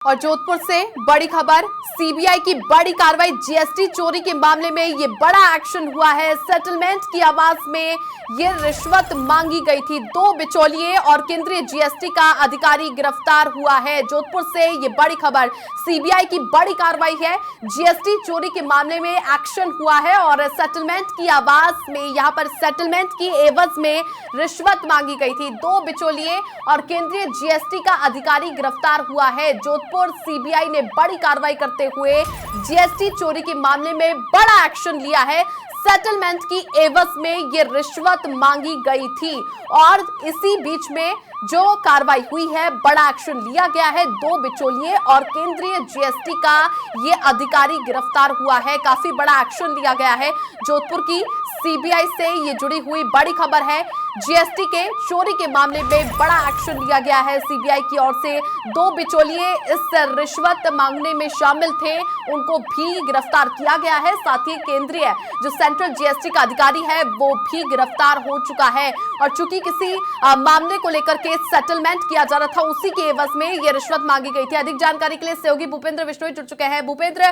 और जोधपुर से बड़ी खबर, सीबीआई की बड़ी कार्रवाई। जीएसटी चोरी के मामले में ये बड़ा एक्शन हुआ है। सेटलमेंट की आवाज में ये रिश्वत मांगी गई थी। 2 बिचौलिए और केंद्रीय जीएसटी का अधिकारी गिरफ्तार हुआ है। जोधपुर से ये बड़ी खबर, सीबीआई की बड़ी कार्रवाई है। जीएसटी चोरी के मामले में एक्शन हुआ है और सेटलमेंट की आवाज में, यहां पर सेटलमेंट की एवज में रिश्वत मांगी गई थी। 2 बिचौलिए और केंद्रीय जीएसटी का अधिकारी गिरफ्तार हुआ है। जोधपुर सीबीआई ने बड़ी कार्रवाई करते हुए जीएसटी चोरी के मामले में बड़ा एक्शन लिया है। सेटलमेंट की एवज में ये रिश्वत मांगी गई थी और इसी बीच में जो कार्रवाई हुई है, बड़ा एक्शन लिया गया है। 2 बिचौलिए और केंद्रीय जीएसटी का ये अधिकारी गिरफ्तार हुआ है। काफी बड़ा एक्शन लिया गया है। जोधपुर की सीबीआई से ये जुड़ी हुई बड़ी खबर है। जीएसटी के चोरी के मामले में बड़ा एक्शन लिया गया है। सीबीआई की ओर से 2 बिचौलिए इस रिश्वत मांगने में शामिल थे, उनको भी गिरफ्तार किया गया है। साथ ही केंद्रीय जो सेंट्रल जीएसटी का अधिकारी है वो भी गिरफ्तार हो चुका है। और चूंकि किसी मामले को लेकर के सेटलमेंट किया जा रहा था, उसी के एवज में ये रिश्वत मांगी गई थी। अधिक जानकारी के लिए सहयोगी भूपेंद्र विश्नोई जुड़ चुके हैं। भूपेंद्र,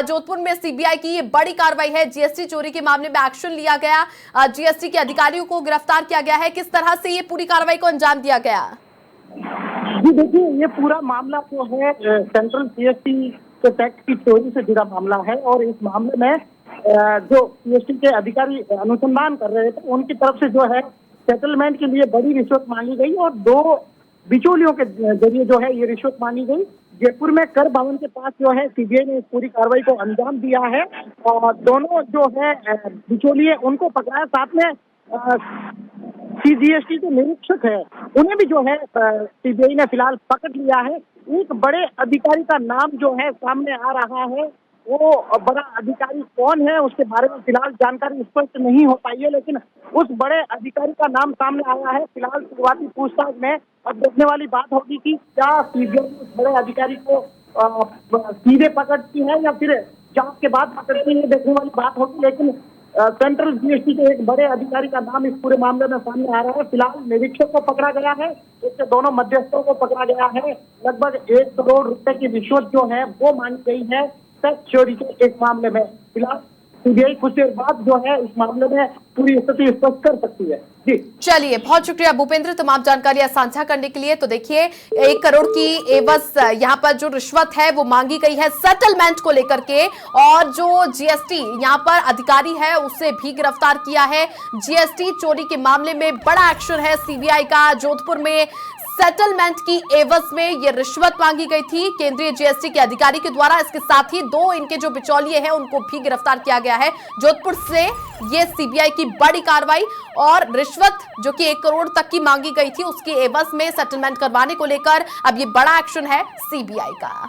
जोधपुर में सीबीआई की ये बड़ी कार्रवाई है। जीएसटी चोरी के मामले में एक्शन लिया गया, जीएसटी के अधिकारियों को गिरफ्तार किया गया है। किस तरह से ये पूरी कार्रवाई को अंजाम दिया गया? जी देखिए, ये पूरा मामला जो है सेंट्रल जीएसटी के टैक्स की चोरी से जुड़ा मामला है और इस मामले में जो जीएसटी के अधिकारी अनुसंधान कर रहे थे, उनकी तरफ से जो है सेटलमेंट के लिए बड़ी रिश्वत मांगी गई और 2 बिचौलियों के जरिए जो है ये रिश्वत मांगी गई। जयपुर में कर भवन के पास जो है सीबीआई ने इस पूरी कार्रवाई को अंजाम दिया है और दोनों जो है बिचौलिए उनको पकड़ा। साथ में जीएसटी के निरीक्षक है, उन्हें भी जो है सीबीआई ने फिलहाल पकड़ लिया है। एक बड़े अधिकारी का नाम जो है सामने आ रहा है, वो बड़ा अधिकारी कौन है उसके बारे में फिलहाल जानकारी स्पष्ट नहीं हो पाई है, लेकिन उस बड़े अधिकारी का नाम सामने आया है। फिलहाल शुरुआती पूछताछ में अब देखने वाली बात होगी कि क्या सीबीआई उस बड़े अधिकारी को सीधे पकड़ती है या फिर जांच के बाद पकड़ती है, देखने वाली बात होगी। लेकिन सेंट्रल जीएसटी के एक बड़े अधिकारी का नाम इस पूरे मामले में सामने आ रहा है। फिलहाल निरीक्षक को पकड़ा गया है, इससे दोनों मध्यस्थों को पकड़ा गया है। लगभग 1 करोड़ रुपए की रिश्वत जो है वो मांगी गई है टैक्स चोरी के एक मामले में। फिलहाल सीबीआई कुछ देर बाद जो है इस मामले में पूरी स्थिति स्पष्ट कर सकती है। जी चलिए, बहुत शुक्रिया भूपेंद्र तमाम जानकारियां साझा करने के लिए। तो देखिए, 1 करोड़ की एवज यहाँ पर जो रिश्वत है वो मांगी गई है सेटलमेंट को लेकर के, और जो जीएसटी यहाँ पर अधिकारी है उसे भी गिरफ्तार किया है। जीएसटी चोरी के मामले में बड़ा एक्शन है सीबीआई का। जोधपुर में सेटलमेंट की एवज में ये रिश्वत मांगी गई थी केंद्रीय जीएसटी के अधिकारी के द्वारा। इसके साथ ही 2 इनके जो बिचौलिए हैं उनको भी गिरफ्तार किया गया है। जोधपुर से ये सीबीआई की बड़ी कार्रवाई और रिश्वत जो कि 1 करोड़ तक की मांगी गई थी, उसकी एवज में सेटलमेंट करवाने को लेकर अब ये बड़ा एक्शन है सीबीआई का।